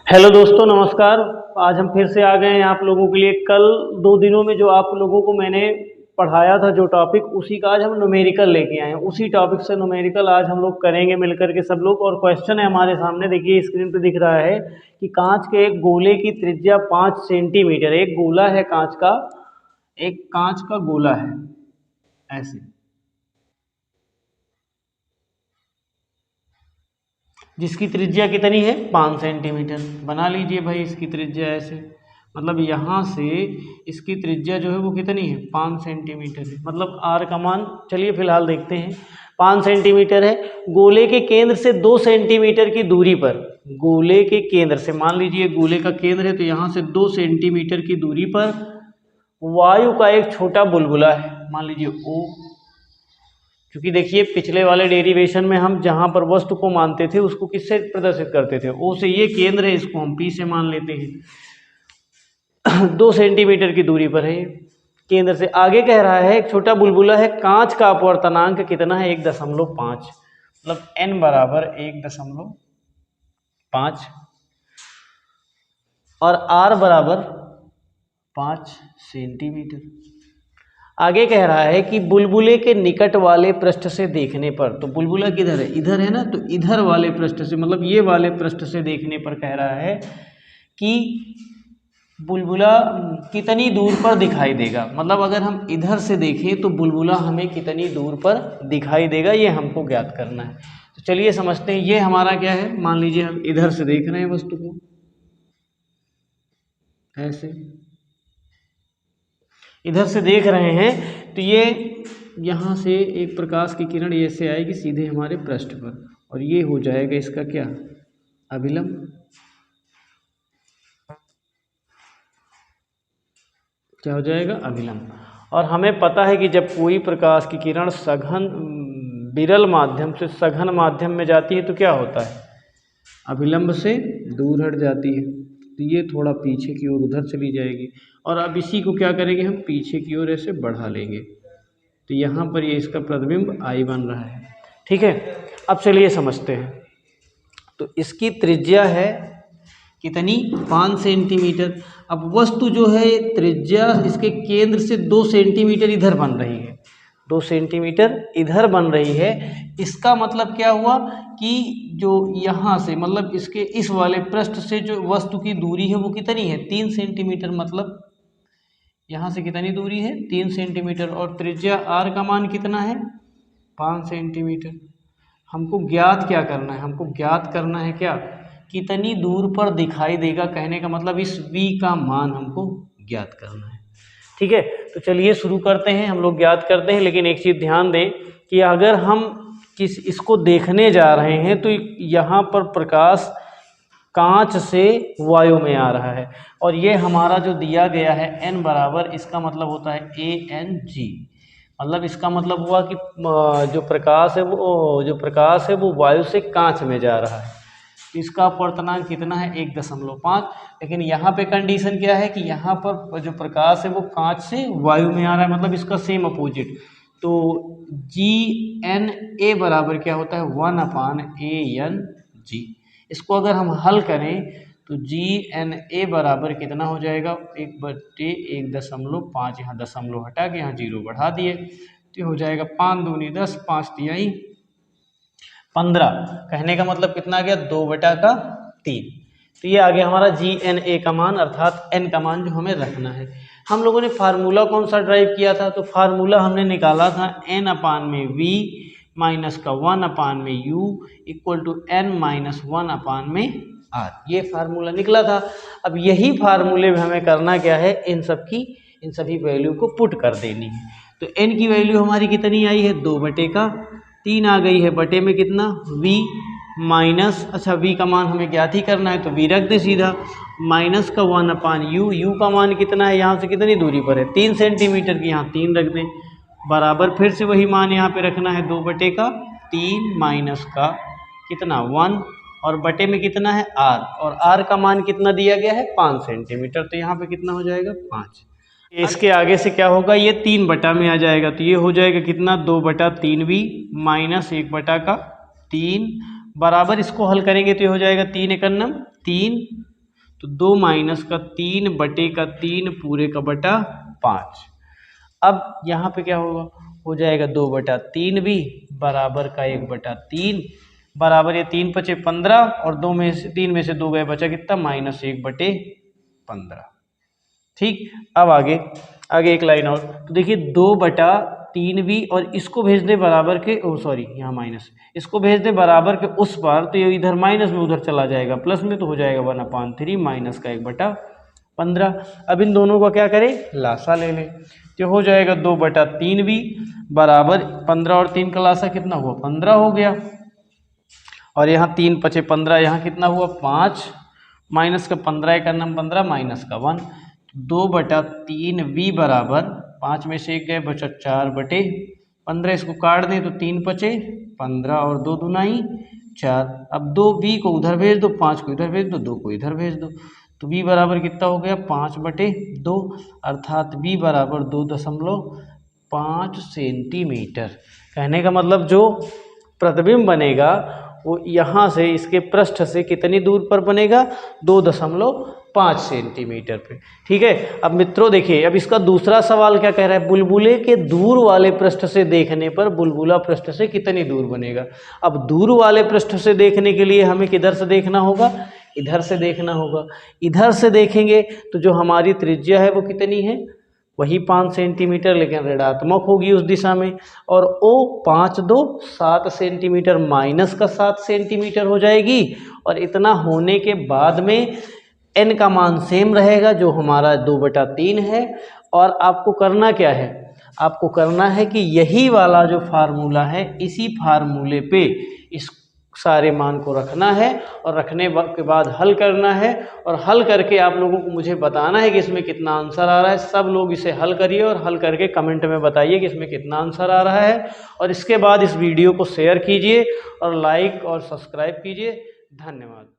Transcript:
Hello दोस्तों, नमस्कार। आज हम फिर से आ गए हैं आप लोगों के लिए। कल 2 दिनों में जो आप लोगों को मैंने पढ़ाया था जो टॉपिक, उसी का आज हम न्यूमेरिकल लेके आए हैं। उसी टॉपिक से न्यूमेरिकल आज हम लोग करेंगे मिलकर के सब लोग। और क्वेश्चन है हमारे सामने, देखिए स्क्रीन पे दिख रहा है कि कांच के एक गोले की त्रिज्या 5 सेंटीमीटर। एक गोला है कांच का, एक कांच का गोला है ऐसे, जिसकी त्रिज्या कितनी है 5 सेंटीमीटर। बना लीजिए भाई इसकी त्रिज्या ऐसे, मतलब यहाँ से इसकी त्रिज्या जो है वो कितनी है 5 सेंटीमीटर है। मतलब आर का मान चलिए फिलहाल देखते हैं, 5 सेंटीमीटर है। गोले के केंद्र से 2 सेंटीमीटर की दूरी पर, गोले के केंद्र से, मान लीजिए गोले का केंद्र है तो यहाँ से 2 सेंटीमीटर की दूरी पर वायु का एक छोटा बुलबुला है, मान लीजिए ओ। क्योंकि देखिए पिछले वाले डेरिवेशन में हम जहां पर वस्तु को मानते थे उसको किससे प्रदर्शित करते थे, ओ से। ये केंद्र है, इसको हम पी से मान लेते हैं। 2 सेंटीमीटर की दूरी पर है ये केंद्र से। आगे कह रहा है एक छोटा बुलबुला है, कांच का अपवर्तनांक कितना है 1.5, मतलब n बराबर 1.5 और r बराबर 5 सेंटीमीटर। आगे कह रहा है कि बुलबुले के निकट वाले पृष्ठ से देखने पर, तो बुलबुला किधर है, इधर है ना, तो इधर वाले पृष्ठ से, मतलब ये वाले पृष्ठ से देखने पर कह रहा है कि बुलबुला कितनी दूर पर दिखाई देगा। मतलब अगर हम इधर से देखें तो बुलबुला हमें कितनी दूर पर दिखाई देगा, ये हमको ज्ञात करना है। तो चलिए समझते हैं। ये हमारा क्या है, मान लीजिए हम इधर से देख रहे हैं वस्तु को ऐसे, इधर से देख रहे हैं तो ये यहाँ से एक प्रकाश की किरण ऐसे आएगी सीधे हमारे पृष्ठ पर, और ये हो जाएगा इसका क्या, अभिलंब। क्या हो जाएगा, अभिलंब। और हमें पता है कि जब कोई प्रकाश की किरण सघन विरल माध्यम से सघन माध्यम में जाती है तो क्या होता है, अभिलंब से दूर हट जाती है। तो ये थोड़ा पीछे की ओर उधर चली जाएगी, और अब इसी को क्या करेंगे हम, पीछे की ओर ऐसे बढ़ा लेंगे। तो यहाँ पर ये इसका प्रतिबिंब आई बन रहा है। ठीक है, अब चलिए समझते हैं। तो इसकी त्रिज्या है कितनी, 5 सेंटीमीटर। अब वस्तु जो है त्रिज्या इसके केंद्र से 2 सेंटीमीटर इधर बन रही है, 2 सेंटीमीटर इधर बन रही है। इसका मतलब क्या हुआ कि जो यहाँ से, मतलब इसके इस वाले पृष्ठ से जो वस्तु की दूरी है वो कितनी है 3 सेंटीमीटर। मतलब यहाँ से कितनी दूरी है 3 सेंटीमीटर, और त्रिज्या r का मान कितना है 5 सेंटीमीटर। हमको ज्ञात क्या करना है, हमको ज्ञात करना है क्या, कितनी दूर पर दिखाई देगा। कहने का मतलब इस v का मान हमको ज्ञात करना है। ठीक है, तो चलिए शुरू करते हैं, हम लोग ज्ञात करते हैं। लेकिन एक चीज़ ध्यान दें कि अगर हम इसको देखने जा रहे हैं तो यहाँ पर प्रकाश कांच से वायु में आ रहा है, और ये हमारा जो दिया गया है n बराबर, इसका मतलब होता है ANG। मतलब इसका मतलब हुआ कि जो प्रकाश है वो वायु से कांच में जा रहा है। तो इसका अपवर्तनांक कितना है 1.5। लेकिन यहाँ पे कंडीशन क्या है कि यहाँ पर जो प्रकाश है वो कांच से वायु में आ रहा है, मतलब इसका सेम अपोजिट। तो GNA बराबर क्या होता है 1/ANG। इसको अगर हम हल करें तो GNA बराबर कितना हो जाएगा 1/1.5। यहाँ दशमलव हटा के यहाँ 0 बढ़ा दिए तो हो जाएगा 5 दूनी 10, 5 तिहाई 15। कहने का मतलब कितना आ गया 2/3। तो ये आ गया हमारा GNA का मान, अर्थात n का मान जो हमें रखना है। हम लोगों ने फार्मूला कौन सा ड्राइव किया था, तो फार्मूला हमने निकाला था n/v माइनस का 1/u इक्वल टू n-1/r। ये फार्मूला निकला था। अब यही फार्मूले में हमें करना क्या है, इन सभी वैल्यू को पुट कर देनी है। तो n की वैल्यू हमारी कितनी आई है 2/3 आ गई है, बटे में कितना v माइनस, अच्छा v का मान हमें ज्ञात ही करना है तो v रख दे सीधा, माइनस का 1/u। u का मान कितना है, यहाँ से कितनी दूरी पर है 3 सेंटीमीटर की, यहाँ 3 रख दें, बराबर फिर से वही मान यहाँ पे रखना है 2/3 माइनस का कितना 1, और बटे में कितना है r, और r का मान कितना दिया गया है 5 सेंटीमीटर। तो यहाँ पे कितना हो जाएगा 5। इसके आगे से क्या होगा, ये 3 बटा में आ जाएगा, तो ये हो जाएगा कितना 2/3v माइनस 1/3 बराबर, इसको हल करेंगे तो ये हो जाएगा 3 × 3 तो 2 माइनस का 3 बटे का 3 पूरे का बटा 5। अब यहाँ पे क्या होगा, हो जाएगा 2/3 भी बराबर का 1/3 बराबर, ये 3 पचे 15 और 2 में से 3 में से 2 गए, बचा कितना -1/15। ठीक, अब आगे आगे एक लाइन और, तो देखिए 2/3 भी और इसको भेज दे बराबर के, ओ सॉरी यहाँ माइनस, इसको भेज दे बराबर के उस पार, तो ये इधर माइनस में उधर चला जाएगा प्लस में, तो हो जाएगा 1/3 माइनस का 1/15। अब इन दोनों का क्या करें, लासा ले लें, तो हो जाएगा 2/3 भी बराबर 15 और 3 का लासा कितना हुआ 15 हो गया, और यहाँ 3 पचे 15, यहाँ कितना हुआ 5 माइनस का 15 एक नाम 15 माइनस का 1, 2/3 v बराबर 5 में से 1 गए, बचा 4/15। इसको काट दें तो 3 पचे 15 और 2 दूनाई 4। अब 2v को उधर भेज दो, 5 को इधर भेज दो, 2 को इधर भेज दो, तो v बराबर कितना हो गया 5/2, अर्थात v बराबर 2.5 सेंटीमीटर। कहने का मतलब जो प्रतिबिंब बनेगा वो यहाँ से इसके पृष्ठ से कितनी दूर पर बनेगा, 2.5 सेंटीमीटर पे। ठीक है, अब मित्रों देखिए, अब इसका दूसरा सवाल क्या कह रहा है, बुलबुले के दूर वाले पृष्ठ से देखने पर बुलबुला पृष्ठ से कितनी दूर बनेगा। अब दूर वाले पृष्ठ से देखने के लिए हमें किधर से देखना होगा, इधर से देखना होगा। इधर से देखेंगे तो जो हमारी त्रिज्या है वो कितनी है, वही 5 सेंटीमीटर, लेकिन ऋणात्मक होगी उस दिशा में, और ओ 5 2 7 सेंटीमीटर माइनस का 7 सेंटीमीटर हो जाएगी। और इतना होने के बाद में n का मान सेम रहेगा जो हमारा 2/3 है। और आपको करना क्या है, आपको करना है कि यही वाला जो फार्मूला है, इसी फार्मूले पे इस सारे मान को रखना है, और रखने के बाद हल करना है, और हल करके आप लोगों को मुझे बताना है कि इसमें कितना आंसर आ रहा है। सब लोग इसे हल करिए और हल करके कमेंट में बताइए कि इसमें कितना आंसर आ रहा है, और इसके बाद इस वीडियो को शेयर कीजिए और लाइक और सब्सक्राइब कीजिए। धन्यवाद।